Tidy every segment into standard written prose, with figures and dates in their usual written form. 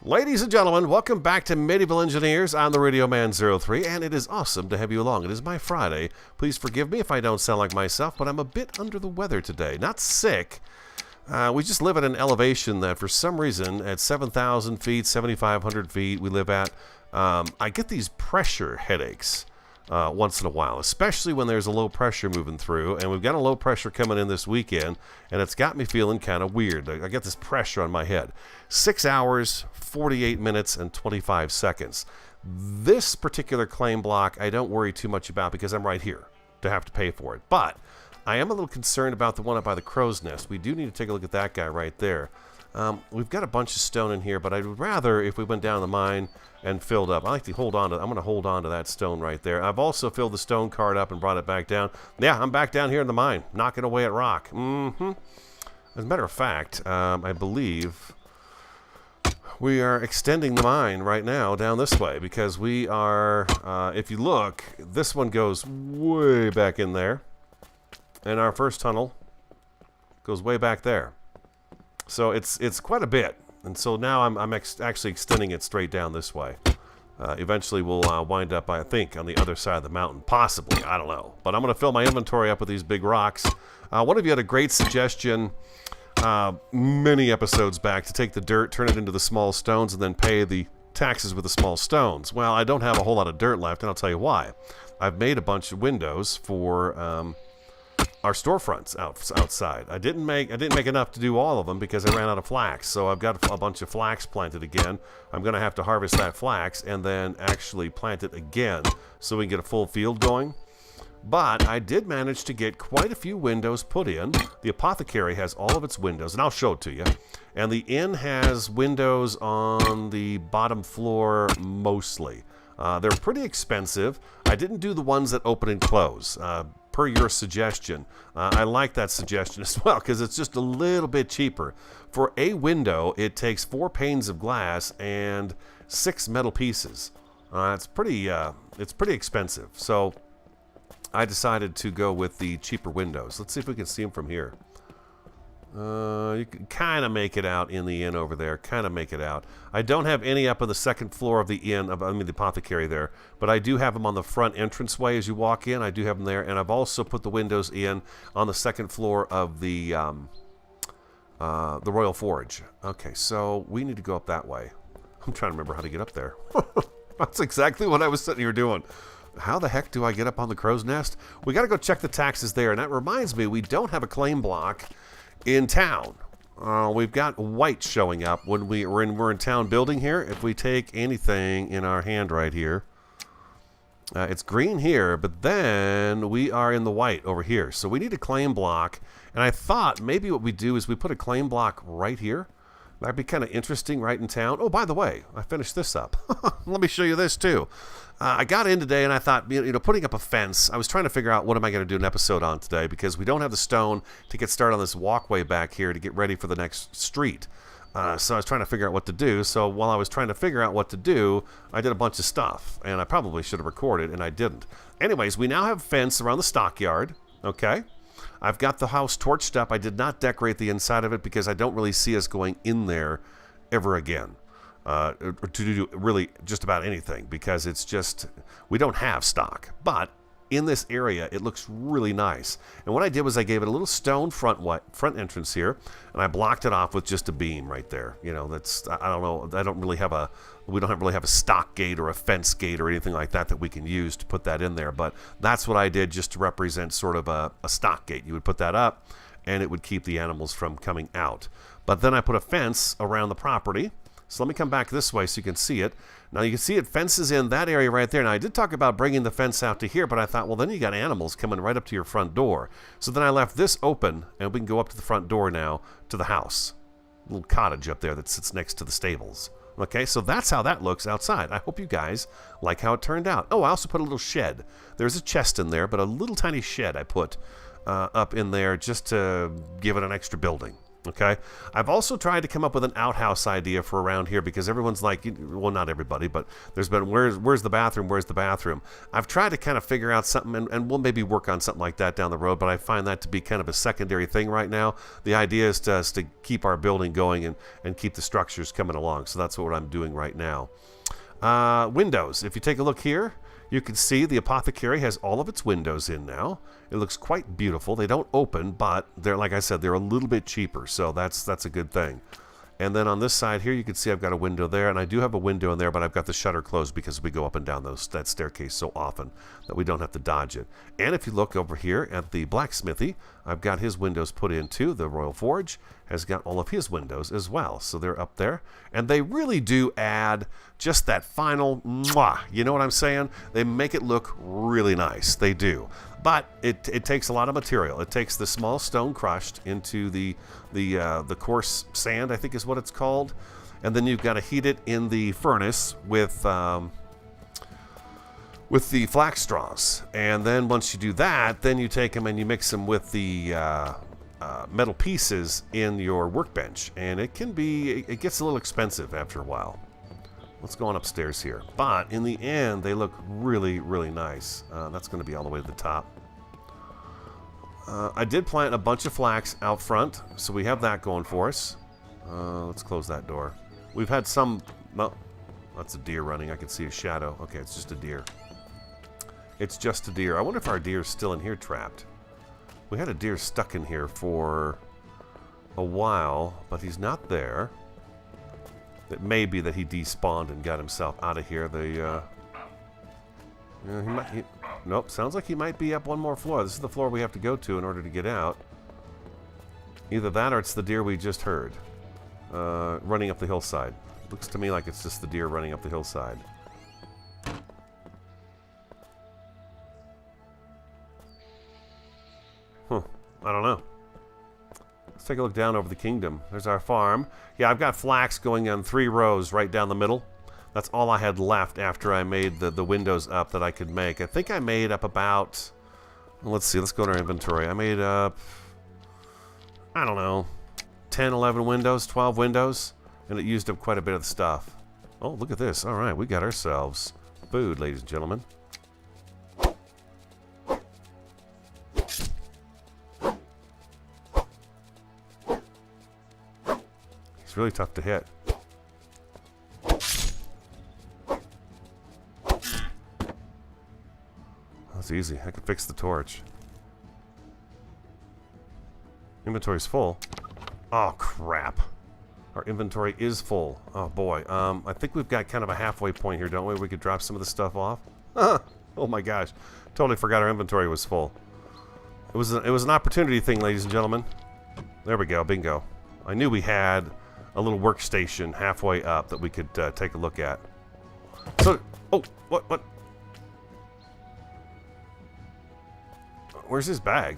Ladies and gentlemen, welcome back to Medieval Engineers. I'm the Radio Man 03, and it is awesome to have you along. It is my Friday. Please forgive me if I don't sound like myself, but I'm a bit under the weather today. Not sick. We just live at an elevation that for some reason at 7,000 feet, 7,500 feet we live at, I get these pressure headaches once in a while, especially when there's a low pressure moving through, and we've got a low pressure coming in this weekend, and it's got me feeling kind of weird. I get this pressure on my head. 6 hours, 48 minutes, and 25 seconds. This particular claim block I don't worry too much about because I'm right here to have to pay for it. But I am a little concerned about the one up by the crow's nest. We do need to take a look at that guy right there. We've got a bunch of stone in here, but I'd rather if we went down the mine and filled up. I like to hold on to, I'm going to hold on to that stone right there. I've also filled the stone cart up and brought it back down. Yeah, I'm back down here in the mine, knocking away at rock. As a matter of fact, I believe we are extending the mine right now down this way because we are, if you look, this one goes way back in there. And our first tunnel goes way back there. So it's quite a bit. And so now I'm actually extending it straight down this way. Eventually we'll wind up, I think, on the other side of the mountain. Possibly. I don't know. But I'm going to fill my inventory up with these big rocks. One of you had a great suggestion many episodes back to take the dirt, turn it into the small stones, and then pay the taxes with the small stones. Well, I don't have a whole lot of dirt left, and I'll tell you why. I've made a bunch of windows for our storefronts outside. I didn't make enough to do all of them because I ran out of flax. So I've got a bunch of flax planted again. I'm going to have to harvest that flax and then actually plant it again so we can get a full field going. But I did manage to get quite a few windows put in. The Apothecary has all of its windows, and I'll show it to you. And the inn has windows on the bottom floor mostly. They're pretty expensive. I didn't do the ones that open and close. Per your suggestion. I like that suggestion as well because it's just a little bit cheaper. For a window, it takes 4 panes of glass and 6 metal pieces. It's pretty expensive. So I decided to go with the cheaper windows. Let's see if we can see them from here. You can kind of make it out in the inn over there. Kind of make it out. I don't have any up on the second floor of the inn, I mean the Apothecary there, but I do have them on the front entranceway as you walk in. I do have them there, and I've also put the windows in on the second floor of the Royal Forge. Okay, so we need to go up that way. I'm trying to remember how to get up there. That's exactly what I was sitting here doing. How the heck do I get up on the crow's nest? We got to go check the taxes there, and that reminds me, we don't have a claim block in town. We've got white showing up when we're in town building here. If we take anything in our hand right here, it's green here, but then we are in the white over here. So we need a claim block, and I thought maybe what we do is we put a claim block right here. That'd be kind of interesting right in town. Oh, by the way, I finished this up. Let me show you this too. I got in today and I thought, putting up a fence, I was trying to figure out what am I going to do an episode on today because we don't have the stone to get started on this walkway back here to get ready for the next street. So I was trying to figure out what to do. So while I was trying to figure out what to do, I did a bunch of stuff, and I probably should have recorded, and I didn't. Anyways, we now have a fence around the stockyard, okay? I've got the house torched up. I did not decorate the inside of it because I don't really see us going in there ever again. To do really just about anything because it's just, we don't have stock. But in this area, it looks really nice. And what I did was I gave it a little stone front entrance here, and I blocked it off with just a beam right there. That's, I don't know, we don't really have a stock gate or a fence gate or anything like that we can use to put that in there. But that's what I did just to represent sort of a stock gate. You would put that up, and it would keep the animals from coming out. But then I put a fence around the property. So let me come back this way so you can see it. Now you can see it fences in that area right there. Now I did talk about bringing the fence out to here, but I thought, well, then you got animals coming right up to your front door. So then I left this open, and we can go up to the front door now to the house. A little cottage up there that sits next to the stables. Okay, so that's how that looks outside. I hope you guys like how it turned out. Oh, I also put a little shed. There's a chest in there, but a little tiny shed I put up in there just to give it an extra building. Okay, I've also tried to come up with an outhouse idea for around here because everyone's like, well, not everybody, but there's been, where's the bathroom? Where's the bathroom? I've tried to kind of figure out something, and we'll maybe work on something like that down the road, but I find that to be kind of a secondary thing right now. The idea is to keep our building going and keep the structures coming along, so that's what I'm doing right now. Windows. If you take a look here, you can see the Apothecary has all of its windows in now. It looks quite beautiful. They don't open, but they're, like I said, they're a little bit cheaper, so that's a good thing. And then on this side here, you can see I've got a window there, and I do have a window in there, but I've got the shutter closed because we go up and down that staircase so often that we don't have to dodge it. And if you look over here at the blacksmithy, I've got his windows put in too. The Royal Forge has got all of his windows as well, so they're up there. And they really do add just that final mwah, you know what I'm saying? They make it look really nice. They do. But it takes a lot of material. It takes the small stone crushed into the coarse sand, I think is what it's called, and then you've got to heat it in the furnace with the flax straws. And then once you do that, then you take them and you mix them with the metal pieces in your workbench, and it gets a little expensive after a while. Let's go on upstairs here. But in the end, they look really, really nice. That's going to be all the way to the top. I did plant a bunch of flax out front, so we have that going for us. Let's close that door. We've had some... No, that's a deer running. I can see a shadow. Okay, it's just a deer. It's just a deer. I wonder if our deer's still in here trapped. We had a deer stuck in here for a while, but he's not there. It may be that he despawned and got himself out of here. Nope, sounds like he might be up one more floor. This is the floor we have to go to in order to get out. Either that or it's the deer we just heard running up the hillside. Looks to me like it's just the deer running up the hillside. Huh, I don't know. Let's take a look down over the kingdom. There's our farm. Yeah, I've got flax going on 3 rows right down the middle. That's all I had left after I made the windows up that I could make. I think I made up about... Well, let's see, let's go to our inventory. I made up... I don't know, 10, 11 windows, 12 windows, and it used up quite a bit of the stuff. Oh, look at this. All right, we got ourselves food, ladies and gentlemen. He's really tough to hit. That's easy. I can fix the torch. Inventory's full. Oh, crap. Our inventory is full. Oh, boy. I think we've got kind of a halfway point here, don't we? We could drop some of the stuff off. Oh, my gosh. Totally forgot our inventory was full. It was an opportunity thing, ladies and gentlemen. There we go. Bingo. I knew we had a little workstation halfway up that we could take a look at. So, oh, what? Where's his bag?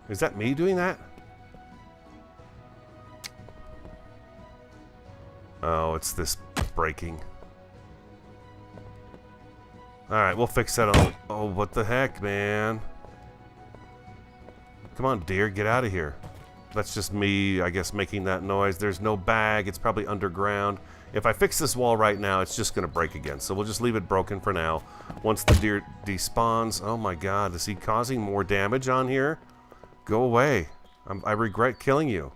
Is that me doing that? Oh, it's this breaking. Alright, we'll fix that on... Oh, what the heck, man? Come on, deer, get out of here. That's just me, I guess, making that noise. There's no bag. It's probably underground. If I fix this wall right now, it's just going to break again. So we'll just leave it broken for now. Once the deer despawns... Oh, my God. Is he causing more damage on here? Go away. I regret killing you.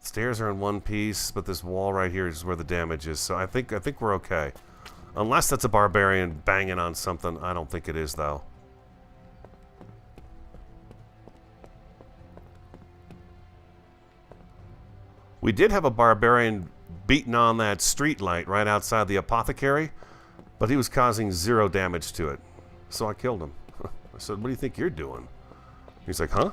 Stairs are in one piece, but this wall right here is where the damage is. So I think we're okay. Unless that's a barbarian banging on something. I don't think it is, though. We did have a barbarian beating on that street light right outside the Apothecary, but he was causing 0 damage to it. So I killed him. I said, what do you think you're doing? He's like, huh?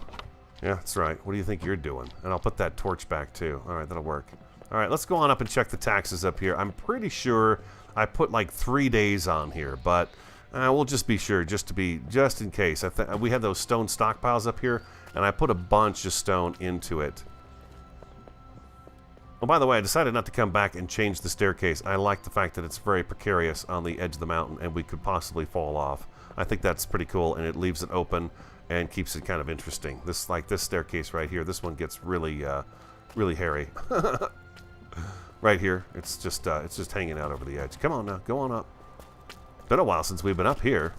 Yeah, that's right. What do you think you're doing? And I'll put that torch back too. All right, that'll work. All right, let's go on up and check the taxes up here. I'm pretty sure I put like 3 days on here, but we'll just be sure, just in case. We had those stone stockpiles up here, and I put a bunch of stone into it. Oh, by the way, I decided not to come back and change the staircase. I like the fact that it's very precarious on the edge of the mountain and we could possibly fall off. I think that's pretty cool, and it leaves it open and keeps it kind of interesting. This staircase right here, this one gets really, really hairy. Right here, it's just hanging out over the edge. Come on now, go on up. Been a while since we've been up here.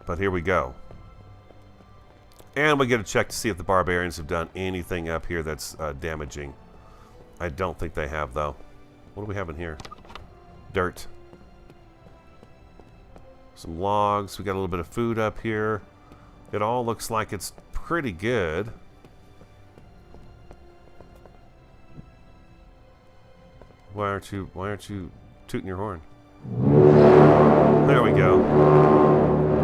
But here we go. And we get a check to see if the barbarians have done anything up here that's damaging. I don't think they have, though. What do we have in here? Dirt. Some logs. We got a little bit of food up here. It all looks like it's pretty good. Why aren't you tooting your horn? There we go.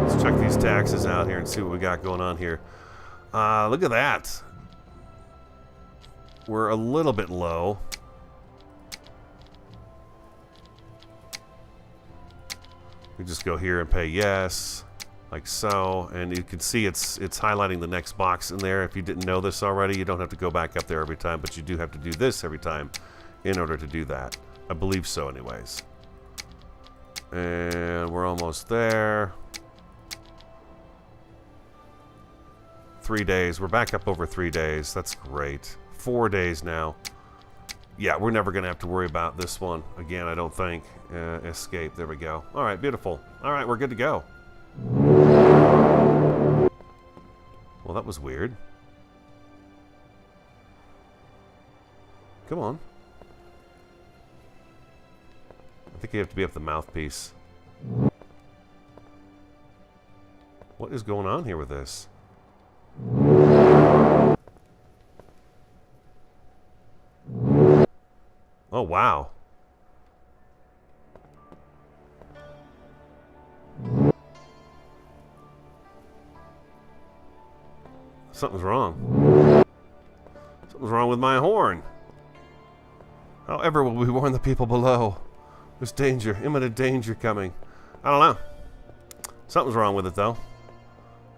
Let's check these taxes out here and see what we got going on here. Look at that. We're a little bit low. We just go here and pay yes, like so, and you can see it's highlighting the next box in there. If you didn't know this already, you don't have to go back up there every time, but you do have to do this every time in order to do that. I believe so anyways. And we're almost there. 3 days. We're back up over 3 days. That's great. 4 days now. Yeah, we're never going to have to worry about this one again, I don't think. Escape. There we go. All right, beautiful. All right, we're good to go. Well, that was weird. Come on. I think you have to be up the mouthpiece. What is going on here with this? Oh, wow. Something's wrong. Something's wrong with my horn. However will we warn the people below? There's danger, imminent danger coming. I don't know. Something's wrong with it, though.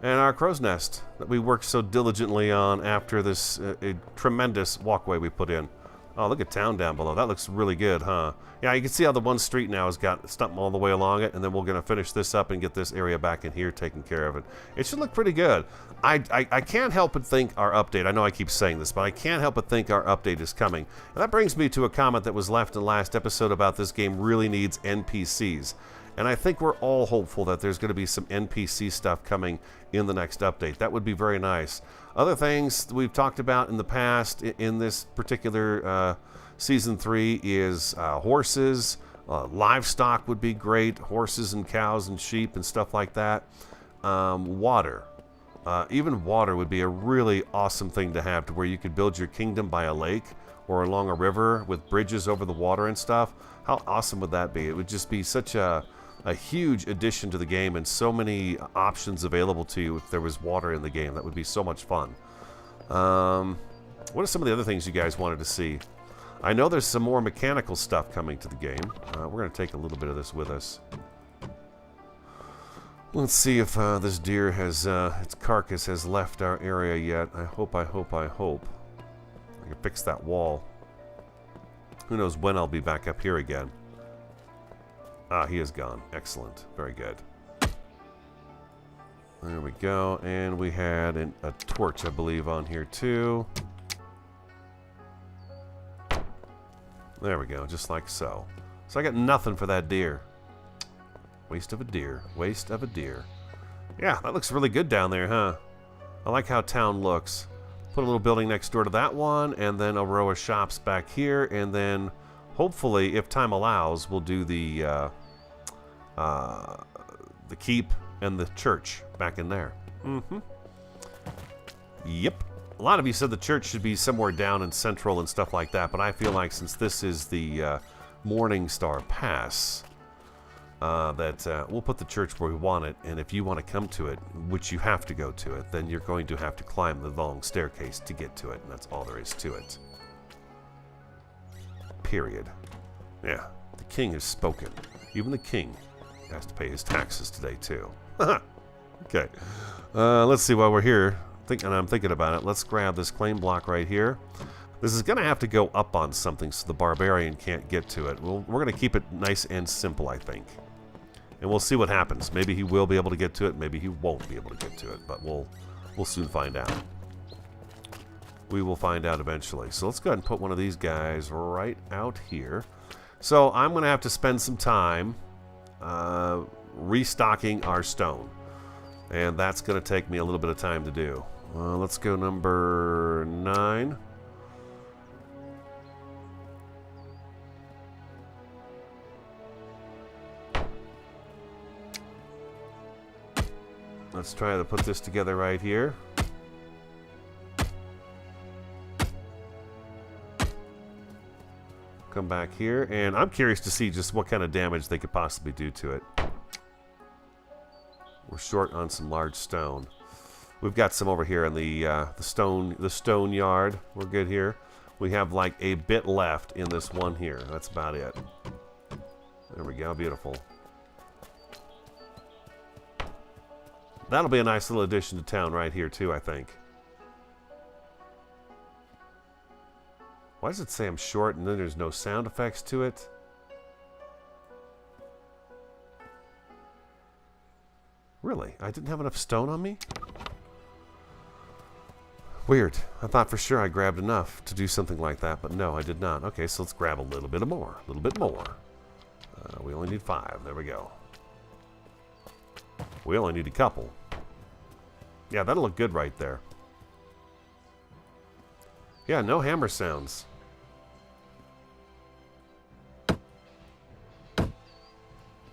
And our crow's nest that we worked so diligently on after this a tremendous walkway we put in. Oh, look at town down below. That looks really good, huh? Yeah, you can see how the one street now has got something all the way along it, and then we're going to finish this up and get this area back in here taken care of it. It should look pretty good. I can't help but think our update, I know I keep saying this, but I can't help but think our update is coming. And that brings me to a comment that was left in the last episode about this game really needs NPCs. And I think we're all hopeful that there's going to be some NPC stuff coming in the next update. That would be very nice. Other things we've talked about in the past in this particular Season 3 is horses. Livestock would be great. Horses and cows and sheep and stuff like that. Water. Even water would be a really awesome thing to have, to where you could build your kingdom by a lake or along a river with bridges over the water and stuff. How awesome would that be? It would just be such a huge addition to the game, and so many options available to you if there was water in the game. That would be so much fun. What are some of the other things you guys wanted to see? I know there's some more mechanical stuff coming to the game. We're going to take a little bit of this with us. Let's see if this deer has, its carcass has left our area yet. I hope I can fix that wall. Who knows when I'll be back up here again. Ah, he is gone. Excellent. Very good. There we go. And we had a torch, I believe, on here too. There we go. Just like so. So I got nothing for that deer. Waste of a deer. Waste of a deer. Yeah, that looks really good down there, huh? I like how town looks. Put a little building next door to that one, and then a row of shops back here, and then hopefully, if time allows, we'll do the keep and the church back in there. Yep. A lot of you said the church should be somewhere down in central and stuff like that, but I feel like since this is the Morning Star Pass, that we'll put the church where we want it, and if you want to come to it, which you have to go to it, then you're going to have to climb the long staircase to get to it, and that's all there is to it. Period. Yeah, the king has spoken. Even the king has to pay his taxes today, too. Okay. Let's see, while we're here, I'm thinking about it. Let's grab this claim block right here. This is going to have to go up on something so the barbarian can't get to it. We're going to keep it nice and simple, I think. And we'll see what happens. Maybe he will be able to get to it. Maybe he won't be able to get to it. But we'll soon find out. We will find out eventually. So let's go ahead and put one of these guys right out here. So I'm going to have to spend some time restocking our stone. And that's going to take me a little bit of time to do. Let's go number 9. Let's try to put this together right here. Come back here, and I'm curious to see just what kind of damage they could possibly do to it. We're short on some large stone. We've got some over here in the stone yard. We're good here. We have like a bit left in this one here. That's about it. There we go. Beautiful. That'll be a nice little addition to town right here too, I think. Why does it say I'm short and then there's no sound effects to it? Really? I didn't have enough stone on me? Weird. I thought for sure I grabbed enough to do something like that, but no, I did not. Okay, so let's grab a little bit more. A little bit more. We only need 5. There we go. We only need a couple. Yeah, that'll look good right there. Yeah, no hammer sounds.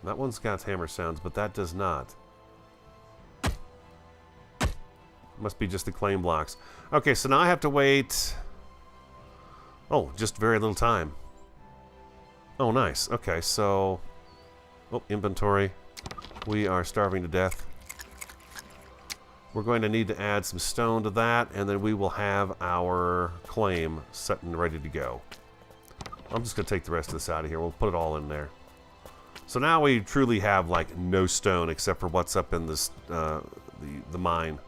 That one's got hammer sounds, but that does not. Must be just the claim blocks. Okay, so now I have to wait... Oh, just very little time. Oh, nice. Okay, so... Oh, inventory. We are starving to death. We're going to need to add some stone to that, and then we will have our claim set and ready to go. I'm just going to take the rest of this out of here. We'll put it all in there. So now we truly have, like, no stone except for what's up in this the mine.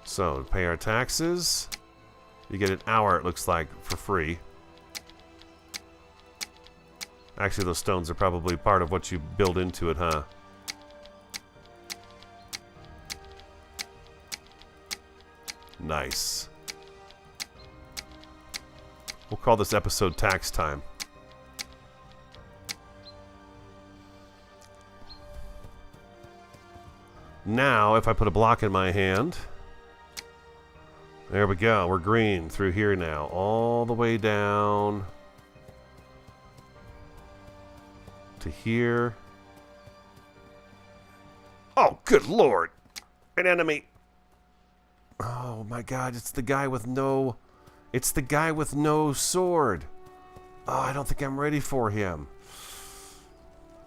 So, to pay our taxes, you get an hour, it looks like, for free. Actually, those stones are probably part of what you build into it, huh? Nice. We'll call this episode Tax Time. Now, if I put a block in my hand... There we go. We're green through here now. All the way down... to here. Oh, good lord! An enemy! Oh my god, it's the guy with no... It's the guy with no sword. Oh, I don't think I'm ready for him.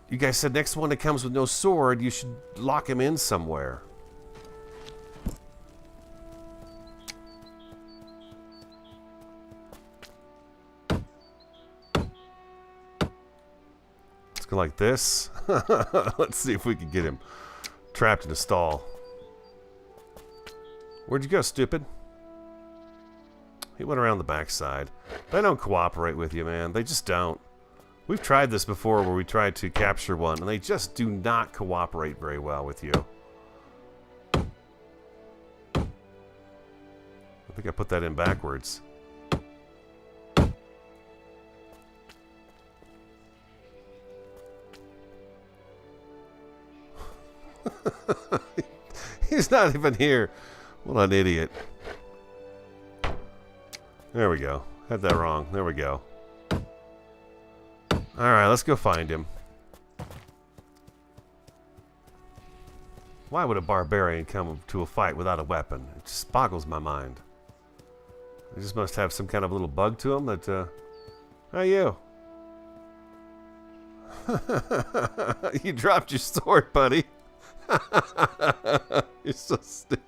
You guys said next one that comes with no sword, you should lock him in somewhere. Let's go like this. Let's see if we can get him trapped in a stall. Where'd you go, stupid? He went around the backside. They don't cooperate with you, man. They just don't. We've tried this before where we tried to capture one, and they just do not cooperate very well with you. I think I put that in backwards. He's not even here. What an idiot. There we go. Had that wrong. There we go. Alright, let's go find him. Why would a barbarian come to a fight without a weapon? It just boggles my mind. He just must have some kind of little bug to him that, Hey, you. You dropped your sword, buddy. You're so stupid.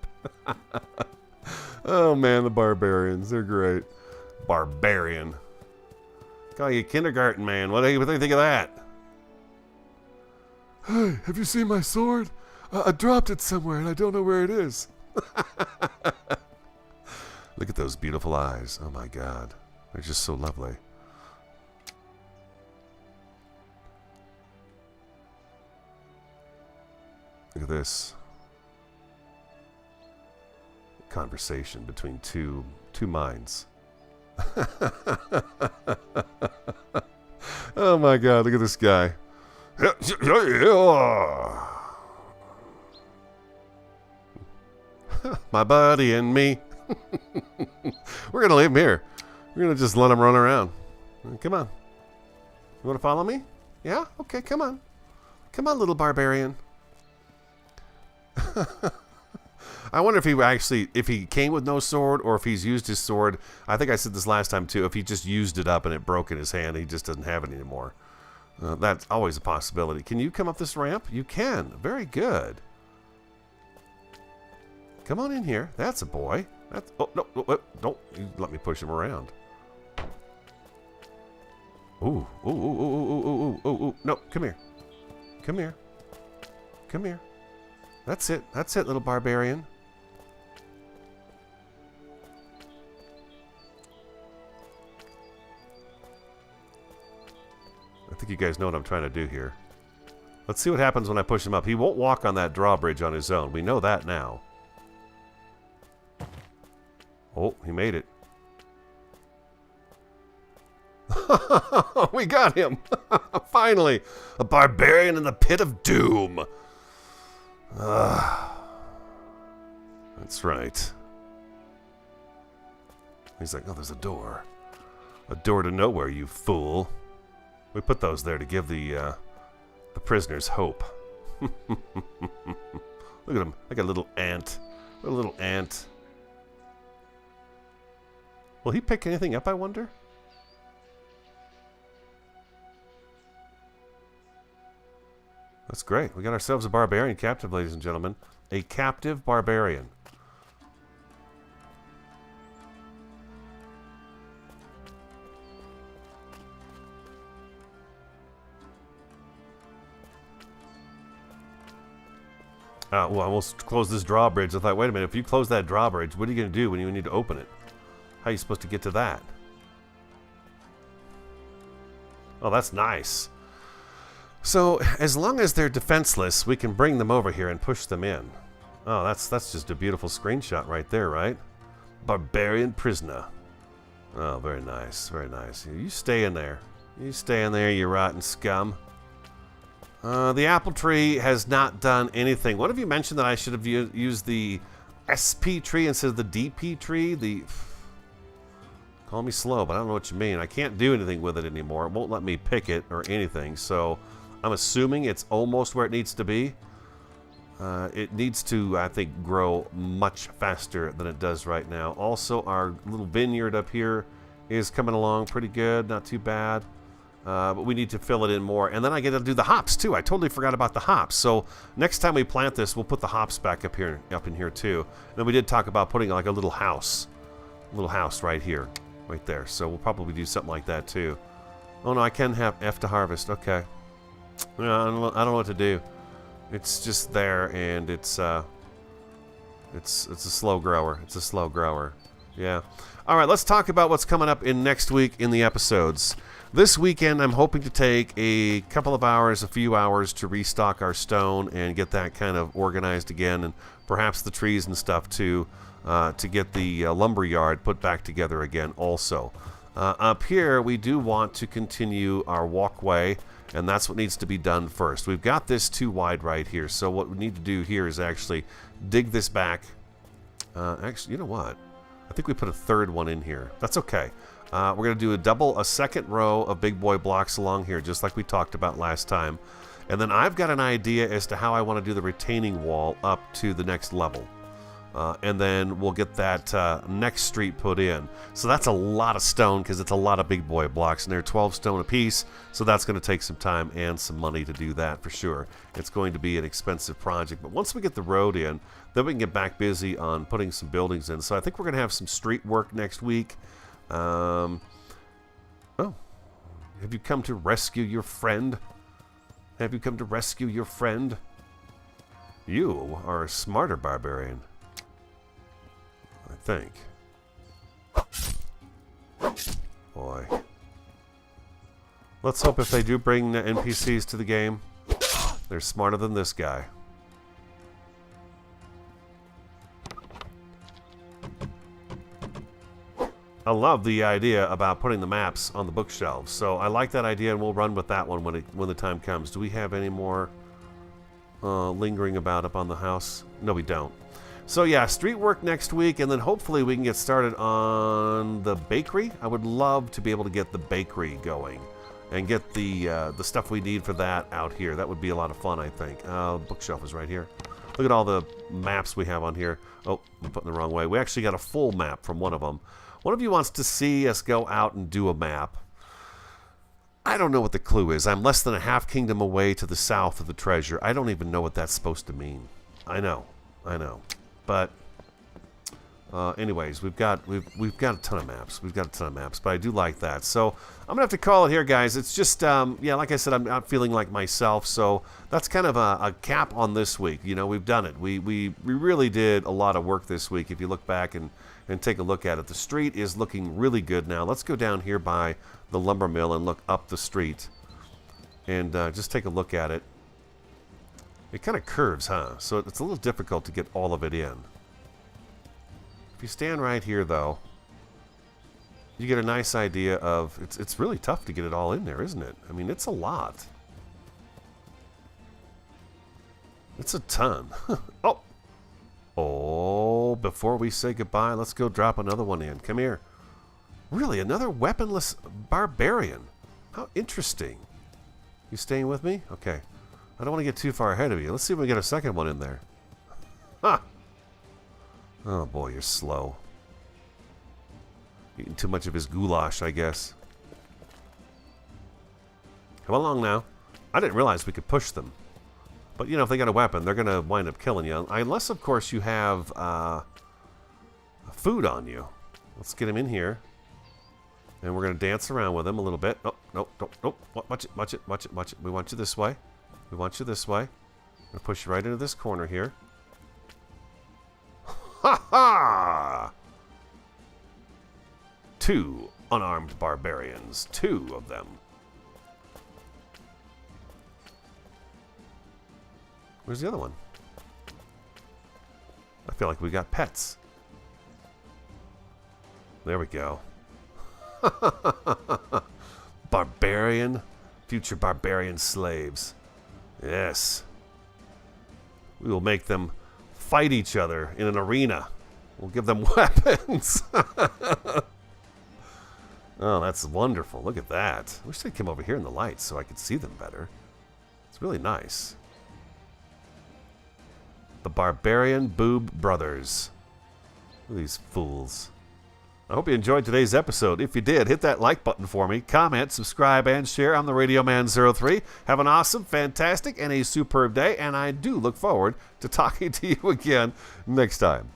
Oh man, the barbarians, they're great. Barbarian. Call you kindergarten man. What do you think of that? Hey, have you seen my sword? I dropped it somewhere and I don't know where it is. Look at those beautiful eyes. Oh my God. They're just so lovely. Look at this. Conversation between two minds. Oh my God, look at this guy. My buddy and me. We're going to leave him here. We're going to just let him run around. Come on. You want to follow me? Yeah? Okay, come on. Come on, little barbarian. I wonder if he came with no sword or if he's used his sword. I think I said this last time too. If he just used it up and it broke in his hand, he just doesn't have it anymore. That's always a possibility. Can you come up this ramp? You can. Very good. Come on in here. That's a boy. Oh, no, don't you let me push him around. Ooh, ooh, ooh, ooh, ooh, ooh, ooh, ooh. No, come here. Come here. Come here. That's it. That's it, little barbarian. I think you guys know what I'm trying to do here. Let's see what happens when I push him up. He won't walk on that drawbridge on his own. We know that now. Oh, he made it. We got him. Finally. A barbarian in the pit of doom. That's right. He's like, oh, there's a door. A door to nowhere, you fool. We put those there to give the prisoners hope. Look at him, like a little ant. A little ant. Will he pick anything up, I wonder? That's great. We got ourselves a barbarian captive, ladies and gentlemen. A captive barbarian. Well, I almost closed this drawbridge. I thought, wait a minute, if you close that drawbridge, what are you going to do when you need to open it? How are you supposed to get to that? Oh, that's nice. So, as long as they're defenseless, we can bring them over here and push them in. Oh, that's just a beautiful screenshot right there, right? Barbarian prisoner. Oh, very nice, very nice. You stay in there. You stay in there, you rotten scum. The apple tree has not done anything. One of you mentioned that I should have used the SP tree instead of the DP tree. Call me slow, but I don't know what you mean. I can't do anything with it anymore. It won't let me pick it or anything, so I'm assuming it's almost where it needs to be. It needs to, I think, grow much faster than it does right now. Also, our little vineyard up here is coming along pretty good, not too bad. But we need to fill it in more. And then I get to do the hops, too. I totally forgot about the hops. So next time we plant this, we'll put the hops back up in here, too. And then we did talk about putting like a little house right here, right there. So we'll probably do something like that, too. Oh, no, I can have F to harvest. Okay. No, I don't know what to do. It's just there, and it's a slow grower. It's a slow grower. Yeah. All right, let's talk about what's coming up in next week in the episodes. This weekend, I'm hoping to take a couple of hours, a few hours to restock our stone and get that kind of organized again, and perhaps the trees and stuff too, to get the lumber yard put back together again also. Up here, we do want to continue our walkway, and that's what needs to be done first. We've got this too wide right here, so what we need to do here is actually dig this back. Actually, you know what? I think we put a third one in here. That's okay. We're going to do a second row of big boy blocks along here, just like we talked about last time. And then I've got an idea as to how I want to do the retaining wall up to the next level. And then we'll get that next street put in. So that's a lot of stone because it's a lot of big boy blocks, and they're 12 stone a piece. So that's going to take some time and some money to do that for sure. It's going to be an expensive project. But once we get the road in, then we can get back busy on putting some buildings in. So I think we're going to have some street work next week. Oh, have you come to rescue your friend? Have you come to rescue your friend? You are a smarter barbarian. I think. Boy. Let's hope if they do bring the NPCs to the game, they're smarter than this guy. I love the idea about putting the maps on the bookshelves, so I like that idea, and we'll run with that one when the time comes. Do we have any more lingering about up on the house? No, we don't. So yeah, street work next week, and then hopefully we can get started on the bakery. I would love to be able to get the bakery going and get the stuff we need for that out here. That would be a lot of fun, I think. Bookshelf is right here. Look at all the maps we have on here. Oh, I'm putting the wrong way. We actually got a full map from one of them. One of you wants to see us go out and do a map. I don't know what the clue is. I'm less than a half kingdom away to the south of the treasure. I don't even know what that's supposed to mean. I know. But anyways, we've got a ton of maps. We've got a ton of maps, but I do like that. So I'm gonna have to call it here, guys. It's just yeah, like I said, I'm not feeling like myself. So that's kind of a cap on this week. You know, we've done it. We really did a lot of work this week. If you look back and take a look at it, the street is looking really good now. Let's go down here by the lumber mill and look up the street and just take a look at it. It kind of curves, huh? So it's a little difficult to get all of it in. If you stand right here, though, you get a nice idea of... It's really tough to get it all in there, isn't it? I mean, it's a lot. It's a ton. Oh! Oh, before we say goodbye, let's go drop another one in. Come here. Really, another weaponless barbarian. How interesting. You staying with me? Okay. I don't want to get too far ahead of you. Let's see if we get a second one in there. Ha! Oh boy, you're slow. Eating too much of his goulash, I guess. Come along now. I didn't realize we could push them. But, you know, if they got a weapon, they're going to wind up killing you. Unless, of course, you have food on you. Let's get him in here. And we're going to dance around with him a little bit. Oh, no, no. Watch it, watch it, watch it, watch it. We want you this way. We want you this way. I'm going to push you right into this corner here. Ha ha! 2 unarmed barbarians. 2 of them. Where's the other one? I feel like we got pets. There we go. Barbarian. Future barbarian slaves. Yes. We will make them fight each other in an arena. We'll give them weapons. Oh, that's wonderful. Look at that. I wish they'd come over here in the lights so I could see them better. It's really nice. The Barbarian Boob Brothers. Look at these fools. I hope you enjoyed today's episode. If you did, hit that like button for me. Comment, subscribe, and share. I'm the Radio Man 03. Have an awesome, fantastic, and a superb day, and I do look forward to talking to you again next time.